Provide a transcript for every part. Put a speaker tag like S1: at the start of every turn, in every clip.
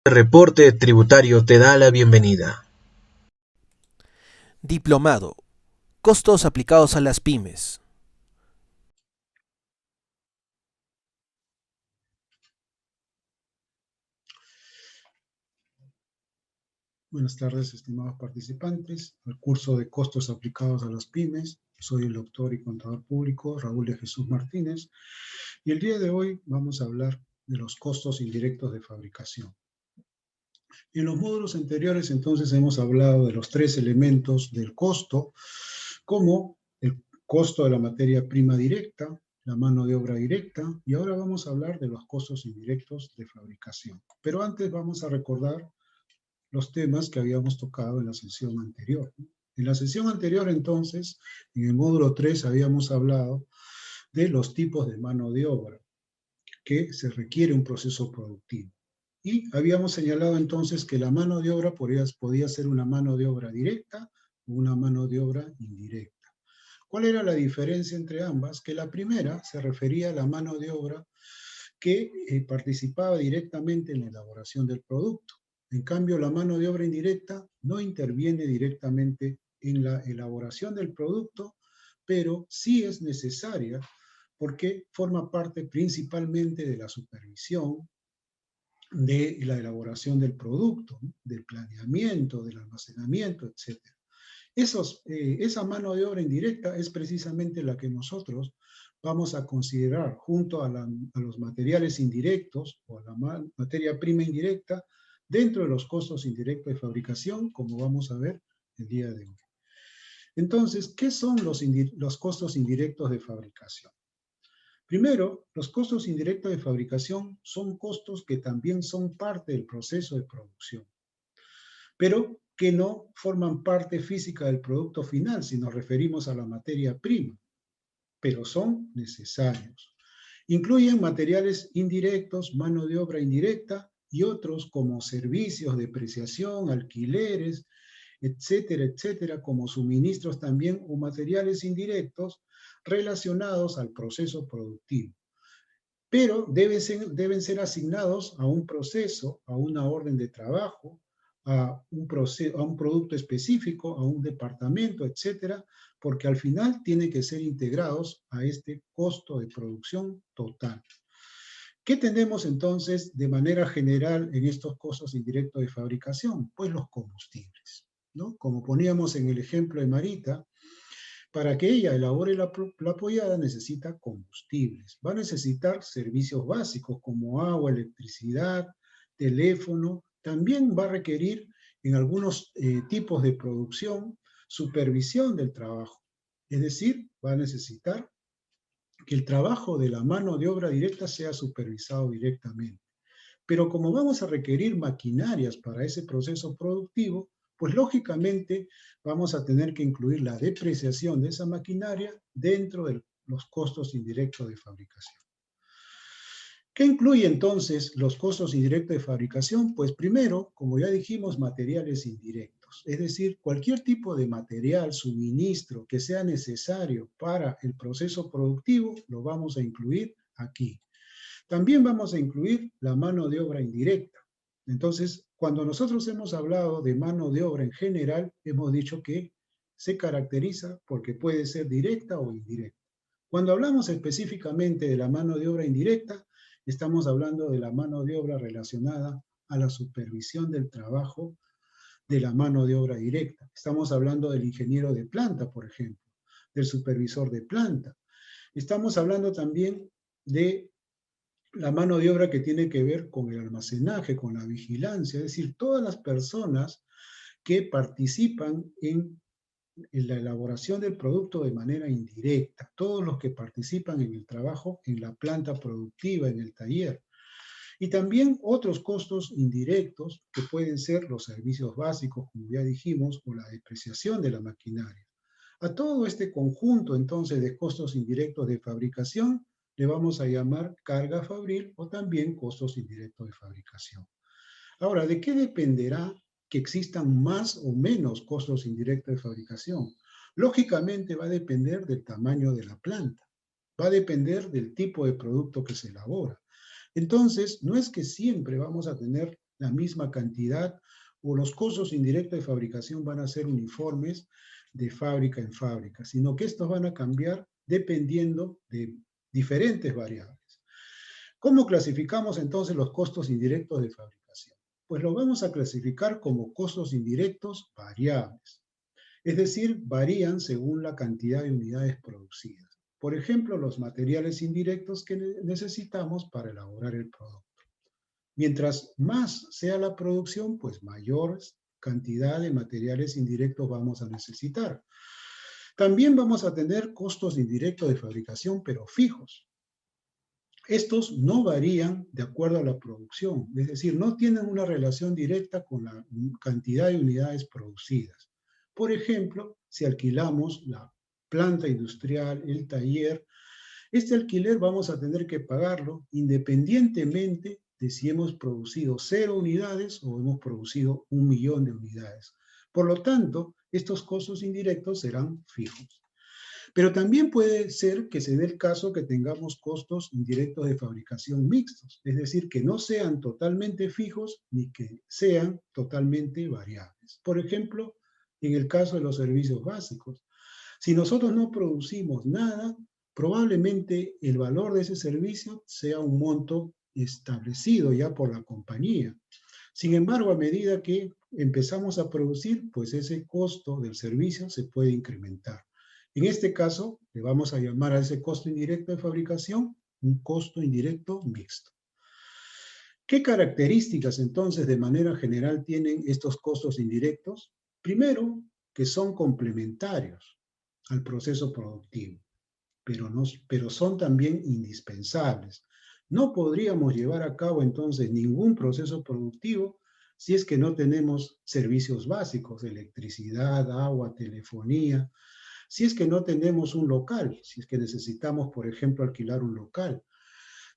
S1: Reporte Tributario te da la bienvenida.
S2: Diplomado. Costos aplicados a las pymes.
S3: Buenas tardes, estimados participantes, al curso de costos aplicados a las pymes. Soy el doctor y contador público Raúl de Jesús Martínez y el día de hoy vamos a hablar de los costos indirectos de fabricación. En los módulos anteriores entonces hemos hablado de los tres elementos del costo, como el costo de la materia prima directa, la mano de obra directa, y ahora vamos a hablar de los costos indirectos de fabricación. Pero antes vamos a recordar los temas que habíamos tocado en la sesión anterior. En la sesión anterior, entonces, en el módulo 3 habíamos hablado de los tipos de mano de obra que se requiere un proceso productivo. Y habíamos señalado entonces que la mano de obra podía ser una mano de obra directa o una mano de obra indirecta. ¿Cuál era la diferencia entre ambas? Que la primera se refería a la mano de obra que participaba directamente en la elaboración del producto. En cambio, la mano de obra indirecta no interviene directamente en la elaboración del producto, pero sí es necesaria porque forma parte principalmente de la supervisión, de la elaboración del producto, ¿no? Del planeamiento, del almacenamiento, etc. Esa mano de obra indirecta es precisamente la que nosotros vamos a considerar junto a los materiales indirectos o a la materia prima indirecta dentro de los costos indirectos de fabricación, como vamos a ver el día de hoy. Entonces, ¿qué son los costos indirectos de fabricación? Primero, los costos indirectos de fabricación son costos que también son parte del proceso de producción, pero que no forman parte física del producto final si nos referimos a la materia prima, pero son necesarios. Incluyen materiales indirectos, mano de obra indirecta y otros como servicios, depreciación, alquileres, etcétera, etcétera, como suministros también o materiales indirectos relacionados al proceso productivo. Pero deben ser asignados a un proceso, a una orden de trabajo, a un producto específico, a un departamento, etcétera, porque al final tienen que ser integrados a este costo de producción total. ¿Qué tenemos entonces de manera general en estos costos indirectos de fabricación? Pues los combustibles, ¿no? Como poníamos en el ejemplo de Marita, para que ella elabore la apoyada necesita combustibles. Va a necesitar servicios básicos como agua, electricidad, teléfono. También va a requerir en algunos tipos de producción supervisión del trabajo. Es decir, va a necesitar que el trabajo de la mano de obra directa sea supervisado directamente. Pero como vamos a requerir maquinarias para ese proceso productivo, pues lógicamente vamos a tener que incluir la depreciación de esa maquinaria dentro de los costos indirectos de fabricación. ¿Qué incluye entonces los costos indirectos de fabricación? Pues primero, como ya dijimos, materiales indirectos, es decir, cualquier tipo de material, suministro que sea necesario para el proceso productivo, lo vamos a incluir aquí. También vamos a incluir la mano de obra indirecta. Entonces, cuando nosotros hemos hablado de mano de obra en general, hemos dicho que se caracteriza porque puede ser directa o indirecta. Cuando hablamos específicamente de la mano de obra indirecta, estamos hablando de la mano de obra relacionada a la supervisión del trabajo de la mano de obra directa. Estamos hablando del ingeniero de planta, por ejemplo, del supervisor de planta. Estamos hablando también de la mano de obra que tiene que ver con el almacenaje, con la vigilancia, es decir, todas las personas que participan en la elaboración del producto de manera indirecta, todos los que participan en el trabajo en la planta productiva, en el taller. Y también otros costos indirectos que pueden ser los servicios básicos, como ya dijimos, o la depreciación de la maquinaria. A todo este conjunto entonces de costos indirectos de fabricación le vamos a llamar carga fabril o también costos indirectos de fabricación. Ahora, ¿de qué dependerá que existan más o menos costos indirectos de fabricación? Lógicamente va a depender del tamaño de la planta, va a depender del tipo de producto que se elabora. Entonces, no es que siempre vamos a tener la misma cantidad, o los costos indirectos de fabricación van a ser uniformes de fábrica en fábrica, sino que estos van a cambiar dependiendo de diferentes variables. ¿Cómo clasificamos entonces los costos indirectos de fabricación? Pues los vamos a clasificar como costos indirectos variables. Es decir, varían según la cantidad de unidades producidas. Por ejemplo, los materiales indirectos que necesitamos para elaborar el producto. Mientras más sea la producción, pues mayor cantidad de materiales indirectos vamos a necesitar. También vamos a tener costos indirectos de fabricación, pero fijos. Estos no varían de acuerdo a la producción, es decir, no tienen una relación directa con la cantidad de unidades producidas. Por ejemplo, si alquilamos la planta industrial, el taller, este alquiler vamos a tener que pagarlo independientemente de si hemos producido 0 unidades o hemos producido 1 millón de unidades. Por lo tanto, estos costos indirectos serán fijos. Pero también puede ser que se dé el caso que tengamos costos indirectos de fabricación mixtos, es decir, que no sean totalmente fijos ni que sean totalmente variables. Por ejemplo, en el caso de los servicios básicos, si nosotros no producimos nada, probablemente el valor de ese servicio sea un monto establecido ya por la compañía. Sin embargo, a medida que empezamos a producir, pues ese costo del servicio se puede incrementar. En este caso, le vamos a llamar a ese costo indirecto de fabricación un costo indirecto mixto. ¿Qué características entonces de manera general tienen estos costos indirectos? Primero, que son complementarios al proceso productivo, pero son también indispensables. No podríamos llevar a cabo entonces ningún proceso productivo si es que no tenemos servicios básicos, electricidad, agua, telefonía, si es que no tenemos un local, si es que necesitamos, por ejemplo, alquilar un local.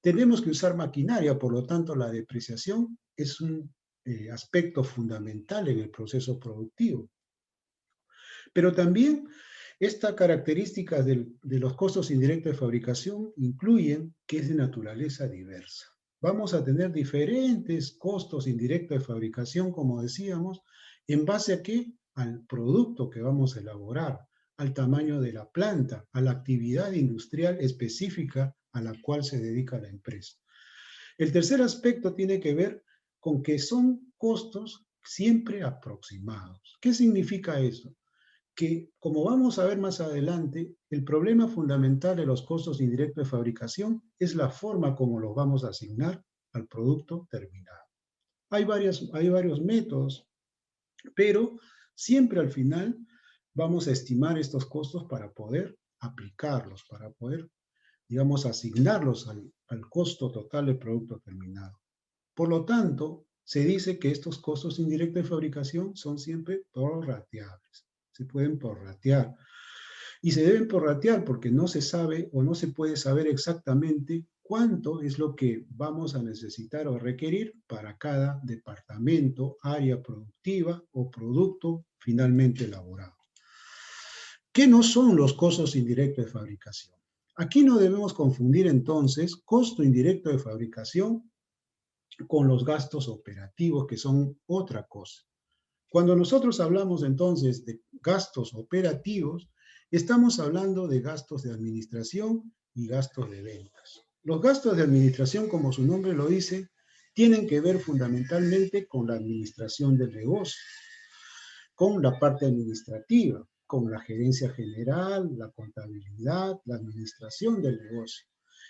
S3: Tenemos que usar maquinaria, por lo tanto, la depreciación es un aspecto fundamental en el proceso productivo. Pero también estas características de los costos indirectos de fabricación incluyen que es de naturaleza diversa. Vamos a tener diferentes costos indirectos de fabricación, como decíamos, en base a qué? Al producto que vamos a elaborar, al tamaño de la planta, a la actividad industrial específica a la cual se dedica la empresa. El tercer aspecto tiene que ver con que son costos siempre aproximados. ¿Qué significa eso? Que, como vamos a ver más adelante, el problema fundamental de los costos indirectos de fabricación es la forma como los vamos a asignar al producto terminado. Hay varios métodos, pero siempre al final vamos a estimar estos costos para poder aplicarlos, para poder, digamos, asignarlos al costo total del producto terminado. Por lo tanto, se dice que estos costos indirectos de fabricación son siempre prorrateables. Se pueden prorratear. Y se deben prorratear porque no se sabe o no se puede saber exactamente cuánto es lo que vamos a necesitar o requerir para cada departamento, área productiva o producto finalmente elaborado. ¿Qué no son los costos indirectos de fabricación? Aquí no debemos confundir entonces costo indirecto de fabricación con los gastos operativos, que son otra cosa. Cuando nosotros hablamos entonces de gastos operativos, estamos hablando de gastos de administración y gastos de ventas. Los gastos de administración, como su nombre lo dice, tienen que ver fundamentalmente con la administración del negocio, con la parte administrativa, con la gerencia general, la contabilidad, la administración del negocio.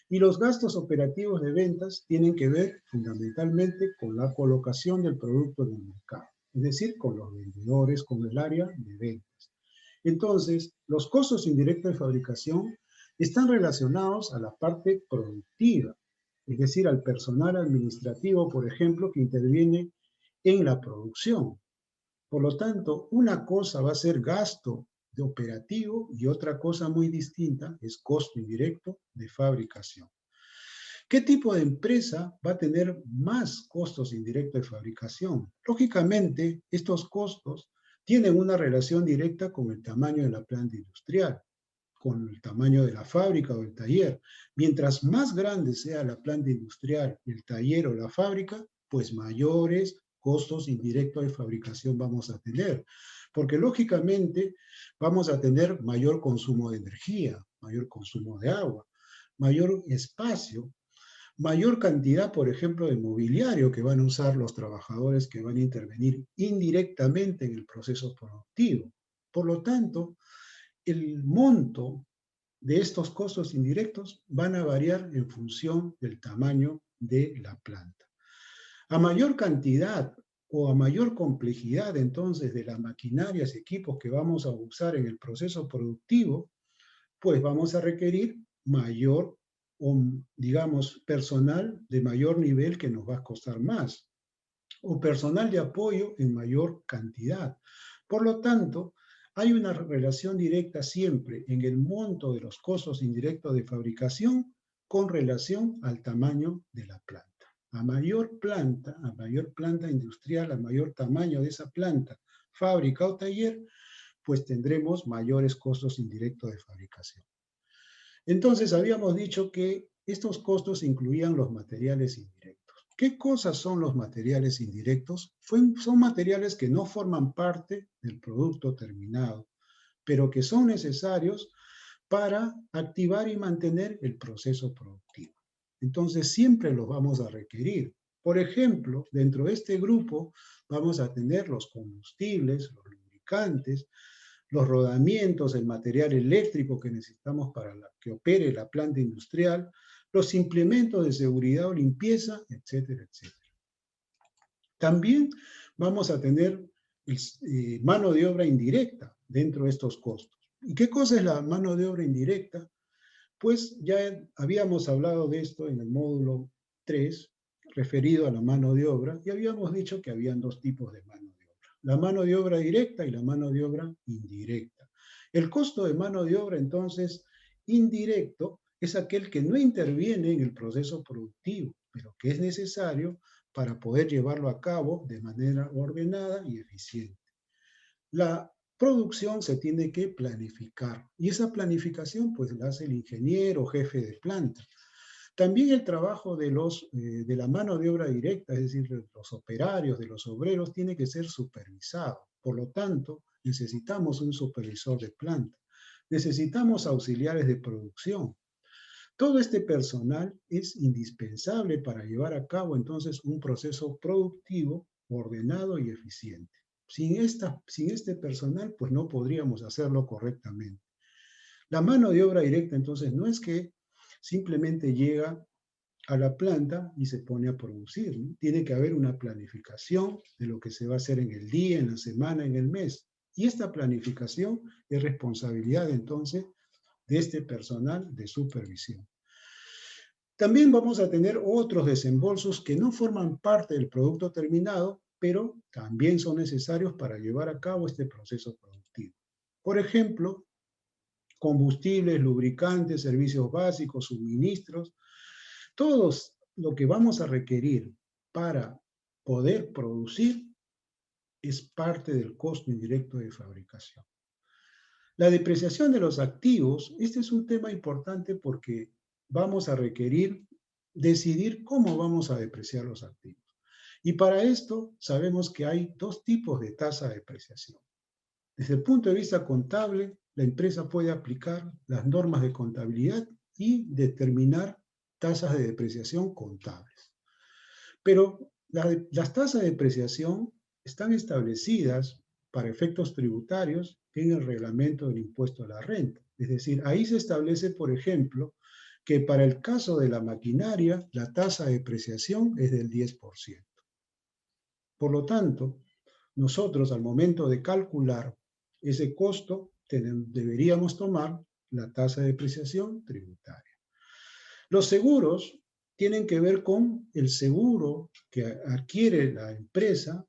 S3: Y los gastos operativos de ventas tienen que ver fundamentalmente con la colocación del producto en el mercado, es decir, con los vendedores, con el área de ventas. Entonces, los costos indirectos de fabricación están relacionados a la parte productiva, es decir, al personal administrativo, por ejemplo, que interviene en la producción. Por lo tanto, una cosa va a ser gasto de operativo y otra cosa muy distinta es costo indirecto de fabricación. ¿Qué tipo de empresa va a tener más costos indirectos de fabricación? Lógicamente, estos costos tienen una relación directa con el tamaño de la planta industrial, con el tamaño de la fábrica o el taller. Mientras más grande sea la planta industrial, el taller o la fábrica, pues mayores costos indirectos de fabricación vamos a tener? Porque lógicamente vamos a tener mayor consumo de energía, mayor consumo de agua, mayor espacio, mayor cantidad, por ejemplo, de mobiliario que van a usar los trabajadores que van a intervenir indirectamente en el proceso productivo. Por lo tanto, el monto de estos costos indirectos van a variar en función del tamaño de la planta. A mayor cantidad o a mayor complejidad entonces de las maquinarias y equipos que vamos a usar en el proceso productivo, pues vamos a requerir mayor o, digamos, personal de mayor nivel que nos va a costar más, o personal de apoyo en mayor cantidad. Por lo tanto, hay una relación directa siempre en el monto de los costos indirectos de fabricación con relación al tamaño de la planta. A mayor planta industrial, a mayor tamaño de esa planta, fábrica o taller, pues tendremos mayores costos indirectos de fabricación. Entonces, habíamos dicho que estos costos incluían los materiales indirectos. ¿Qué cosas son los materiales indirectos? Son materiales que no forman parte del producto terminado, pero que son necesarios para activar y mantener el proceso productivo. Entonces, siempre los vamos a requerir. Por ejemplo, dentro de este grupo vamos a tener los combustibles, los lubricantes, los rodamientos, el material eléctrico que necesitamos para que opere la planta industrial, los implementos de seguridad o limpieza, etcétera, etcétera. También vamos a tener mano de obra indirecta dentro de estos costos. ¿Y qué cosa es la mano de obra indirecta? Pues ya habíamos hablado de esto en el módulo 3, referido a la mano de obra, y habíamos dicho que habían dos tipos de mano de obra. La mano de obra directa y la mano de obra indirecta. El costo de mano de obra, entonces, indirecto, es aquel que no interviene en el proceso productivo, pero que es necesario para poder llevarlo a cabo de manera ordenada y eficiente. La producción se tiene que planificar y esa planificación pues la hace el ingeniero, jefe de planta. También el trabajo de la mano de obra directa, es decir, de los operarios, de los obreros, tiene que ser supervisado. Por lo tanto, necesitamos un supervisor de planta. Necesitamos auxiliares de producción. Todo este personal es indispensable para llevar a cabo entonces un proceso productivo, ordenado y eficiente. Sin este personal, pues no podríamos hacerlo correctamente. La mano de obra directa, entonces, no es que simplemente llega a la planta y se pone a producir, ¿no? Tiene que haber una planificación de lo que se va a hacer en el día, en la semana, en el mes. Y esta planificación es responsabilidad, entonces, de este personal de supervisión. También vamos a tener otros desembolsos que no forman parte del producto terminado, pero también son necesarios para llevar a cabo este proceso productivo. Por ejemplo, combustibles, lubricantes, servicios básicos, suministros, todos lo que vamos a requerir para poder producir es parte del costo indirecto de fabricación. La depreciación de los activos, este es un tema importante porque vamos a requerir decidir cómo vamos a depreciar los activos. Y para esto sabemos que hay dos tipos de tasa de depreciación. Desde el punto de vista contable, la empresa puede aplicar las normas de contabilidad y determinar tasas de depreciación contables. Pero las tasas de depreciación están establecidas para efectos tributarios en el reglamento del impuesto a la renta. Es decir, ahí se establece, por ejemplo, que para el caso de la maquinaria, la tasa de depreciación es del 10%. Por lo tanto, nosotros al momento de calcular ese costo, deberíamos tomar la tasa de depreciación tributaria. Los seguros tienen que ver con el seguro que adquiere la empresa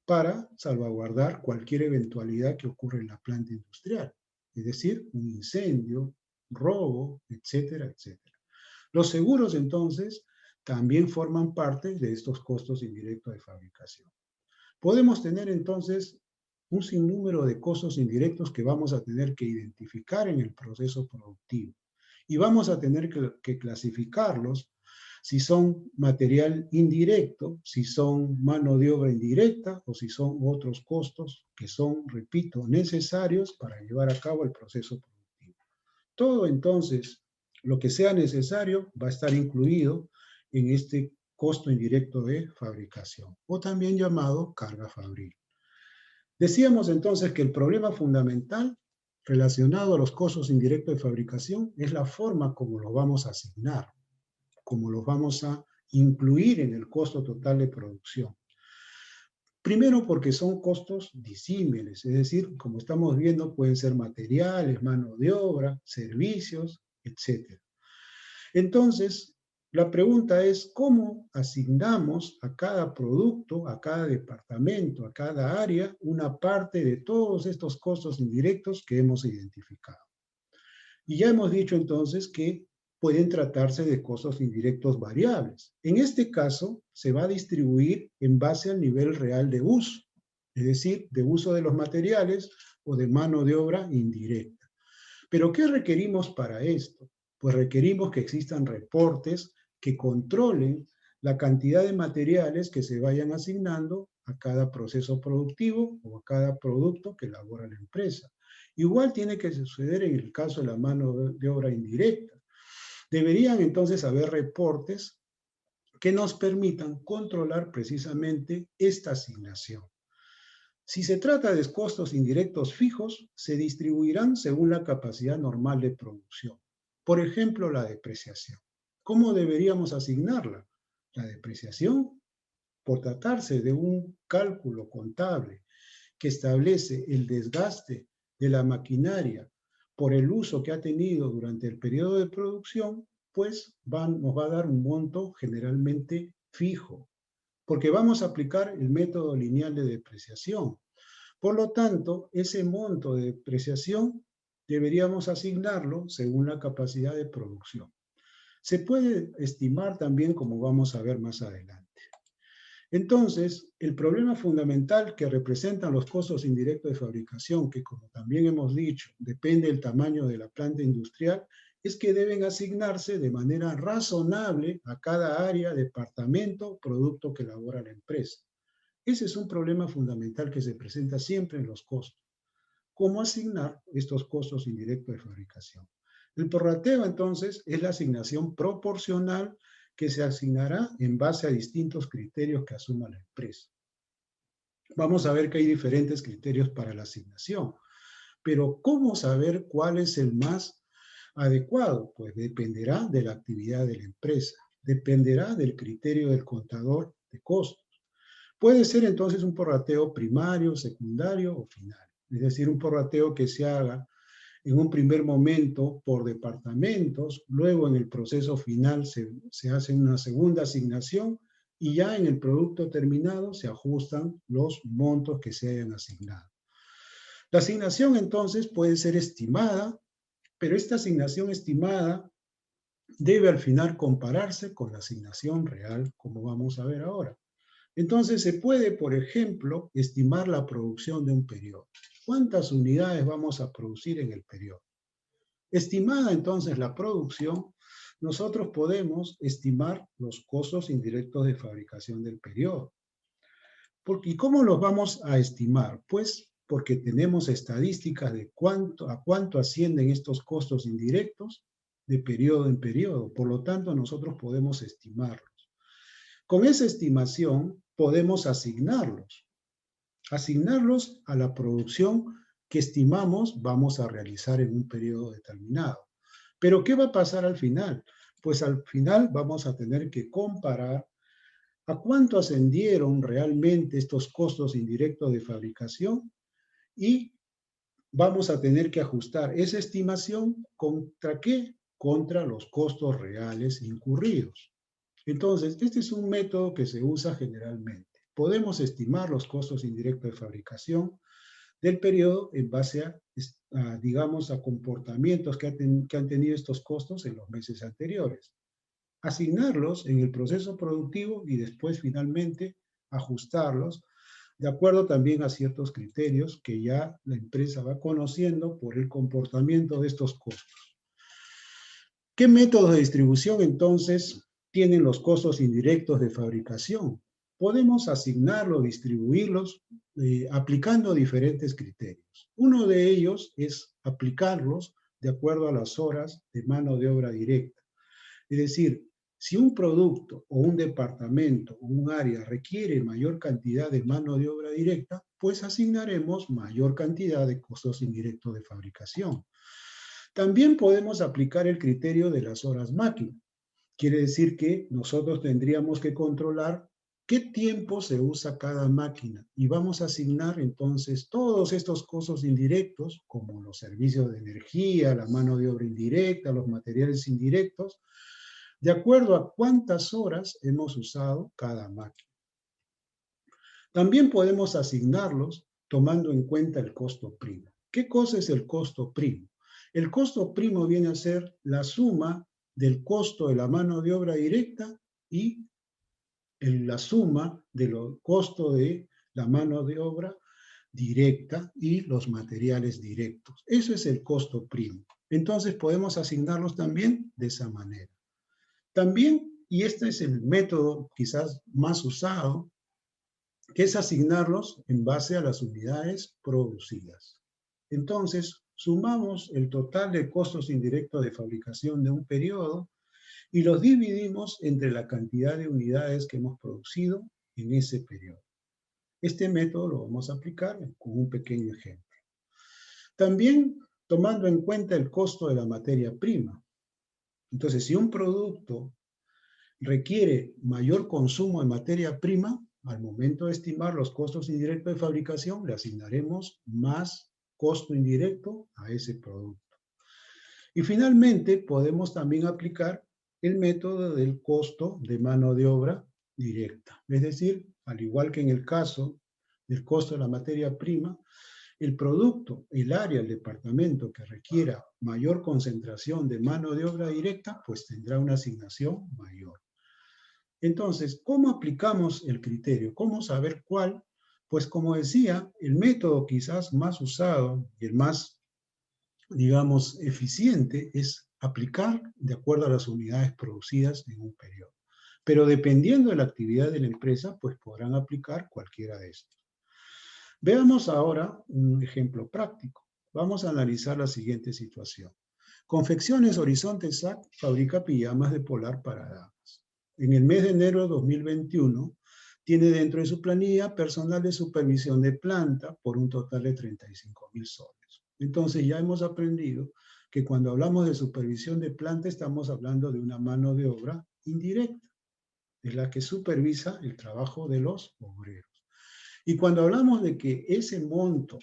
S3: para salvaguardar cualquier eventualidad que ocurra en la planta industrial, es decir, un incendio, robo, etcétera, etcétera. Los seguros, entonces, también forman parte de estos costos indirectos de fabricación. Podemos tener, entonces, un sinnúmero de costos indirectos que vamos a tener que identificar en el proceso productivo. Y vamos a tener que clasificarlos si son material indirecto, si son mano de obra indirecta o si son otros costos que son, repito, necesarios para llevar a cabo el proceso productivo. Todo entonces, lo que sea necesario va a estar incluido en este costo indirecto de fabricación, o también llamado carga fabril. Decíamos entonces que el problema fundamental relacionado a los costos indirectos de fabricación es la forma como los vamos a asignar, como los vamos a incluir en el costo total de producción. Primero porque son costos disímiles, es decir, como estamos viendo, pueden ser materiales, mano de obra, servicios, etc. Entonces, la pregunta es, ¿cómo asignamos a cada producto, a cada departamento, a cada área, una parte de todos estos costos indirectos que hemos identificado? Y ya hemos dicho entonces que pueden tratarse de costos indirectos variables. En este caso, se va a distribuir en base al nivel real de uso, es decir, de uso de los materiales o de mano de obra indirecta. ¿Pero qué requerimos para esto? Pues requerimos que existan reportes que controlen la cantidad de materiales que se vayan asignando a cada proceso productivo o a cada producto que elabora la empresa. Igual tiene que suceder en el caso de la mano de obra indirecta. Deberían entonces haber reportes que nos permitan controlar precisamente esta asignación. Si se trata de costos indirectos fijos, se distribuirán según la capacidad normal de producción. Por ejemplo, la depreciación. ¿Cómo deberíamos asignarla? La depreciación, por tratarse de un cálculo contable que establece el desgaste de la maquinaria por el uso que ha tenido durante el periodo de producción, pues nos va a dar un monto generalmente fijo, porque vamos a aplicar el método lineal de depreciación. Por lo tanto, ese monto de depreciación deberíamos asignarlo según la capacidad de producción. Se puede estimar también, como vamos a ver más adelante. Entonces, el problema fundamental que representan los costos indirectos de fabricación, que como también hemos dicho, depende del tamaño de la planta industrial, es que deben asignarse de manera razonable a cada área, departamento, producto que elabora la empresa. Ese es un problema fundamental que se presenta siempre en los costos. ¿Cómo asignar estos costos indirectos de fabricación? El prorrateo, entonces, es la asignación proporcional que se asignará en base a distintos criterios que asuma la empresa. Vamos a ver que hay diferentes criterios para la asignación, pero ¿cómo saber cuál es el más adecuado? Pues dependerá de la actividad de la empresa, dependerá del criterio del contador de costos. Puede ser entonces un prorrateo primario, secundario o final, es decir, un prorrateo que se haga en un primer momento por departamentos, luego en el proceso final se hace una segunda asignación y ya en el producto terminado se ajustan los montos que se hayan asignado. La asignación entonces puede ser estimada, pero esta asignación estimada debe al final compararse con la asignación real, como vamos a ver ahora. Entonces se puede, por ejemplo, estimar la producción de un periodo. ¿Cuántas unidades vamos a producir en el periodo? Estimada entonces la producción, nosotros podemos estimar los costos indirectos de fabricación del periodo. ¿Y cómo los vamos a estimar? Pues porque tenemos estadísticas de a cuánto ascienden estos costos indirectos de periodo en periodo. Por lo tanto, nosotros podemos estimarlos. Con esa estimación podemos asignarlos a la producción que estimamos vamos a realizar en un periodo determinado. Pero ¿qué va a pasar al final? Pues al final vamos a tener que comparar a cuánto ascendieron realmente estos costos indirectos de fabricación y vamos a tener que ajustar esa estimación ¿contra qué? Contra los costos reales incurridos. Entonces, este es un método que se usa generalmente. Podemos estimar los costos indirectos de fabricación del periodo en base digamos, a comportamientos que han tenido estos costos en los meses anteriores. Asignarlos en el proceso productivo y después finalmente ajustarlos de acuerdo también a ciertos criterios que ya la empresa va conociendo por el comportamiento de estos costos. ¿Qué métodos de distribución entonces tienen los costos indirectos de fabricación. Podemos asignarlos, distribuirlos, aplicando diferentes criterios. Uno de ellos es aplicarlos de acuerdo a las horas de mano de obra directa. Es decir, si un producto o un departamento o un área requiere mayor cantidad de mano de obra directa, pues asignaremos mayor cantidad de costos indirectos de fabricación. También podemos aplicar el criterio de las horas máquina. Quiere decir que nosotros tendríamos que controlar qué tiempo se usa cada máquina y vamos a asignar entonces todos estos costos indirectos, como los servicios de energía, la mano de obra indirecta, los materiales indirectos, de acuerdo a cuántas horas hemos usado cada máquina. También podemos asignarlos tomando en cuenta el costo primo. ¿Qué cosa es el costo primo? El costo primo viene a ser la suma del costo de la mano de obra directa y la suma del costo de la mano de obra directa y los materiales directos. Eso es el costo primo. Entonces podemos asignarlos también de esa manera. También, y este es el método quizás más usado, que es asignarlos en base a las unidades producidas. Entonces, sumamos el total de costos indirectos de fabricación de un periodo y los dividimos entre la cantidad de unidades que hemos producido en ese periodo. Este método lo vamos a aplicar con un pequeño ejemplo. También tomando en cuenta el costo de la materia prima. Entonces, si un producto requiere mayor consumo de materia prima, al momento de estimar los costos indirectos de fabricación, le asignaremos más costo indirecto a ese producto. Y finalmente, podemos también aplicar el método del costo de mano de obra directa. Es decir, al igual que en el caso del costo de la materia prima, el producto, el área, el departamento que requiera mayor concentración de mano de obra directa, pues tendrá una asignación mayor. Entonces, ¿cómo aplicamos el criterio? ¿Cómo saber cuál? Pues como decía, el método quizás más usado y el más, digamos, eficiente es aplicar de acuerdo a las unidades producidas en un periodo. Pero dependiendo de la actividad de la empresa, pues podrán aplicar cualquiera de estos. Veamos ahora un ejemplo práctico. Vamos a analizar la siguiente situación. Confecciones Horizonte SAC fabrica pijamas de polar para damas. En el mes de enero de 2021, tiene dentro de su planilla personal de supervisión de planta por un total de 35.000 soles. Entonces ya hemos aprendido que cuando hablamos de supervisión de planta estamos hablando de una mano de obra indirecta, es la que supervisa el trabajo de los obreros. Y cuando hablamos de que ese monto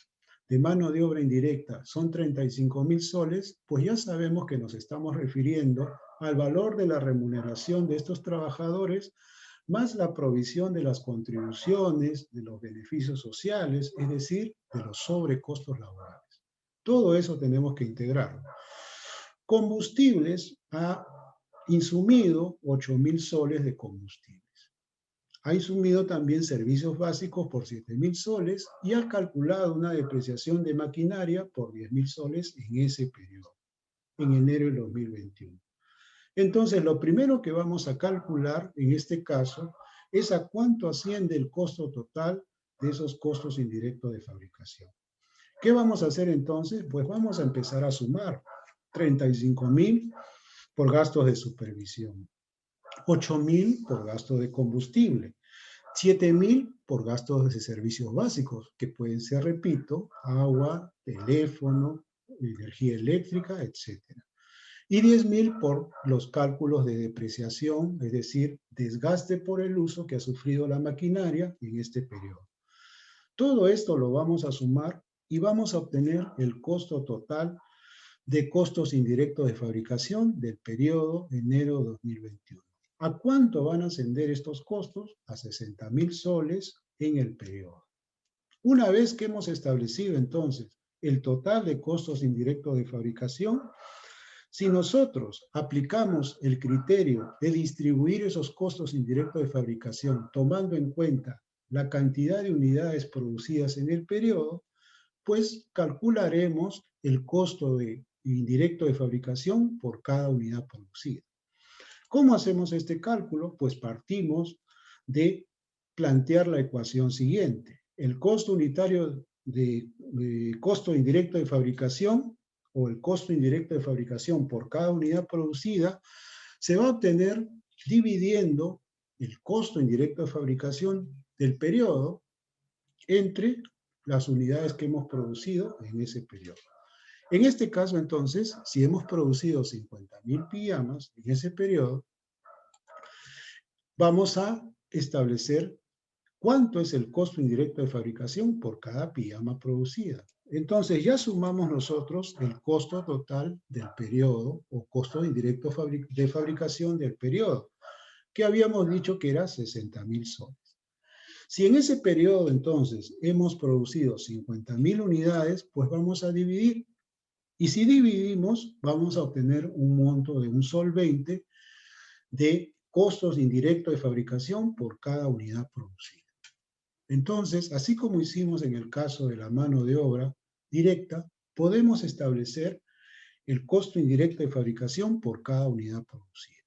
S3: de mano de obra indirecta son 35.000 soles, pues ya sabemos que nos estamos refiriendo al valor de la remuneración de estos trabajadores, más la provisión de las contribuciones, de los beneficios sociales, es decir, de los sobrecostos laborales. Todo eso tenemos que integrarlo. Combustibles ha insumido 8.000 soles de combustibles. Ha insumido también servicios básicos por 7.000 soles y ha calculado una depreciación de maquinaria por 10.000 soles en ese periodo, en enero del 2021. Entonces, lo primero que vamos a calcular en este caso es a cuánto asciende el costo total de esos costos indirectos de fabricación. ¿Qué vamos a hacer entonces? Pues vamos a empezar a sumar 35.000 por gastos de supervisión, 8.000 por gasto de combustible, 7.000 por gastos de servicios básicos, que pueden ser, repito, agua, teléfono, energía eléctrica, etc. Y 10.000 por los cálculos de depreciación, es decir, desgaste por el uso que ha sufrido la maquinaria en este periodo. Todo esto lo vamos a sumar y vamos a obtener el costo total de costos indirectos de fabricación del periodo enero 2021. ¿A cuánto van a ascender estos costos? A 60.000 soles en el periodo. Una vez que hemos establecido entonces el total de costos indirectos de fabricación, si nosotros aplicamos el criterio de distribuir esos costos indirectos de fabricación tomando en cuenta la cantidad de unidades producidas en el periodo, pues calcularemos el costo indirecto de fabricación por cada unidad producida. ¿Cómo hacemos este cálculo? Pues partimos de plantear la ecuación siguiente. El costo unitario de costo indirecto de fabricación o el costo indirecto de fabricación por cada unidad producida se va a obtener dividiendo el costo indirecto de fabricación del periodo entre las unidades que hemos producido en ese periodo. En este caso, entonces, si hemos producido 50.000 pijamas en ese periodo, vamos a establecer cuánto es el costo indirecto de fabricación por cada pijama producida. Entonces, ya sumamos nosotros el costo total del periodo o costo indirecto de fabricación del periodo, que habíamos dicho que era 60.000 soles. Si en ese periodo, entonces, hemos producido 50.000 unidades, pues vamos a dividir. Y si dividimos, vamos a obtener un monto de 1 sol 20 de costos indirectos de fabricación por cada unidad producida. Entonces, así como hicimos en el caso de la mano de obra directa, podemos establecer el costo indirecto de fabricación por cada unidad producida.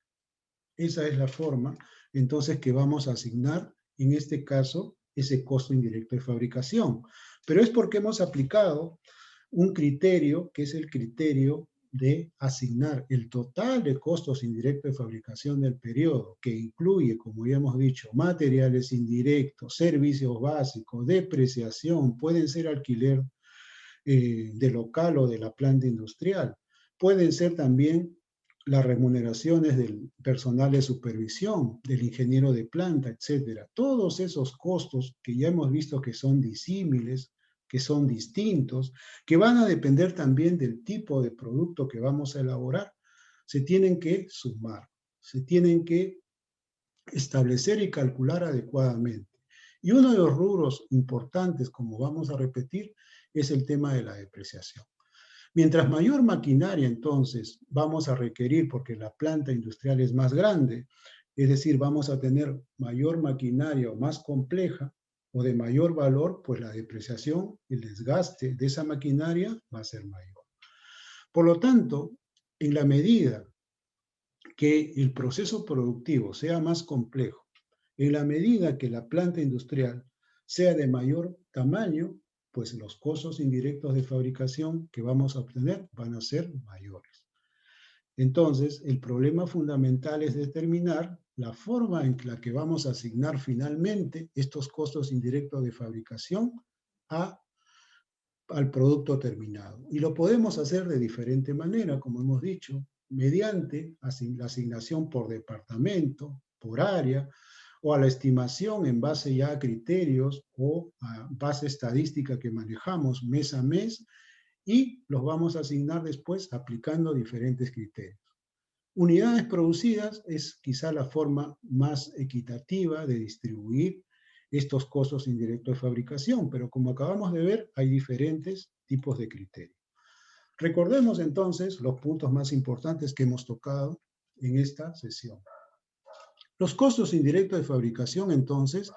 S3: Esa es la forma, entonces, que vamos a asignar, en este caso, ese costo indirecto de fabricación. Pero es porque hemos aplicado un criterio, que es el criterio de asignar el total de costos indirectos de fabricación del periodo, que incluye, como ya hemos dicho, materiales indirectos, servicios básicos, depreciación, pueden ser alquiler de local o de la planta industrial, pueden ser también las remuneraciones del personal de supervisión, del ingeniero de planta, etcétera. Todos esos costos que ya hemos visto que son disímiles, que son distintos, que van a depender también del tipo de producto que vamos a elaborar, se tienen que sumar, se tienen que establecer y calcular adecuadamente. Y uno de los rubros importantes, como vamos a repetir, es el tema de la depreciación. Mientras mayor maquinaria, entonces, vamos a requerir, porque la planta industrial es más grande, es decir, vamos a tener mayor maquinaria o más compleja o de mayor valor, pues la depreciación, el desgaste de esa maquinaria va a ser mayor. Por lo tanto, en la medida que el proceso productivo sea más complejo, en la medida que la planta industrial sea de mayor tamaño, pues los costos indirectos de fabricación que vamos a obtener van a ser mayores. Entonces, el problema fundamental es determinar la forma en la que vamos a asignar finalmente estos costos indirectos de fabricación al producto terminado. Y lo podemos hacer de diferente manera, como hemos dicho, mediante la asignación por departamento, por área, o a la estimación en base ya a criterios o a base estadística que manejamos mes a mes, y los vamos a asignar después aplicando diferentes criterios. Unidades producidas es quizá la forma más equitativa de distribuir estos costos indirectos de fabricación, pero como acabamos de ver, hay diferentes tipos de criterios. Recordemos entonces los puntos más importantes que hemos tocado en esta sesión. Los costos indirectos de fabricación, entonces,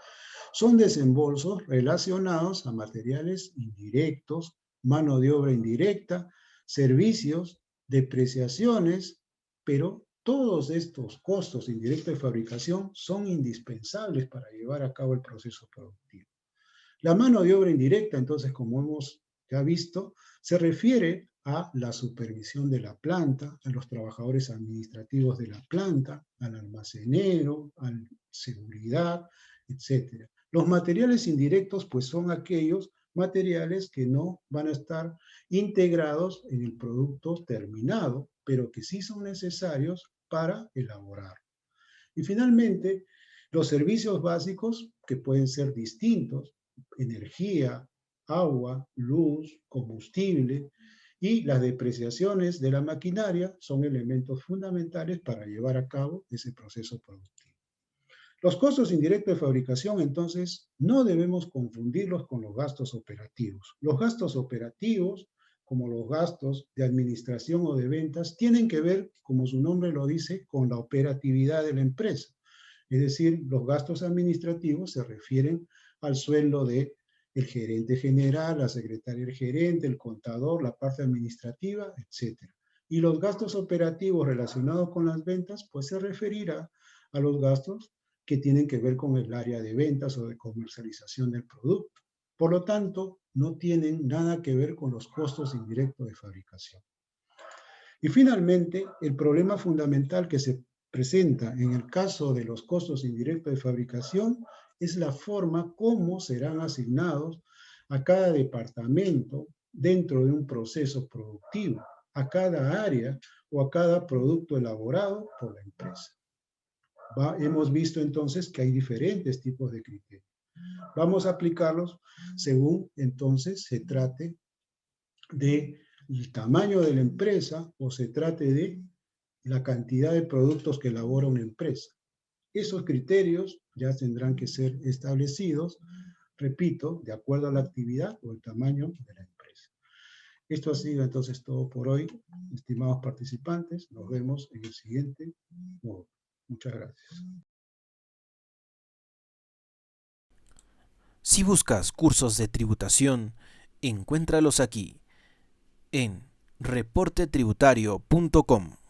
S3: son desembolsos relacionados a materiales indirectos, mano de obra indirecta, servicios, depreciaciones, pero todos estos costos indirectos de fabricación son indispensables para llevar a cabo el proceso productivo. La mano de obra indirecta, entonces, como hemos ya visto, se refiere a la supervisión de la planta, a los trabajadores administrativos de la planta, al almacenero, a la seguridad, etc. Los materiales indirectos, pues, son aquellos materiales que no van a estar integrados en el producto terminado, pero que sí son necesarios para elaborar. Y finalmente, los servicios básicos, que pueden ser distintos, energía, agua, luz, combustible, y las depreciaciones de la maquinaria son elementos fundamentales para llevar a cabo ese proceso productivo. Los costos indirectos de fabricación, entonces, no debemos confundirlos con los gastos operativos. Los gastos operativos, como los gastos de administración o de ventas, tienen que ver, como su nombre lo dice, con la operatividad de la empresa. Es decir, los gastos administrativos se refieren al sueldo del gerente general, la secretaria del gerente, el contador, la parte administrativa, etc. Y los gastos operativos relacionados con las ventas, pues se referirá a los gastos que tienen que ver con el área de ventas o de comercialización del producto. Por lo tanto, no tienen nada que ver con los costos indirectos de fabricación. Y finalmente, el problema fundamental que se presenta en el caso de los costos indirectos de fabricación es la forma como serán asignados a cada departamento dentro de un proceso productivo, a cada área o a cada producto elaborado por la empresa. Hemos visto entonces que hay diferentes tipos de criterios. Vamos a aplicarlos según entonces se trate del tamaño de la empresa o se trate de la cantidad de productos que elabora una empresa. Esos criterios ya tendrán que ser establecidos, repito, de acuerdo a la actividad o el tamaño de la empresa. Esto ha sido entonces todo por hoy, estimados participantes. Nos vemos en el siguiente módulo. Muchas gracias.
S2: Si buscas cursos de tributación, encuéntralos aquí, en reportetributario.com.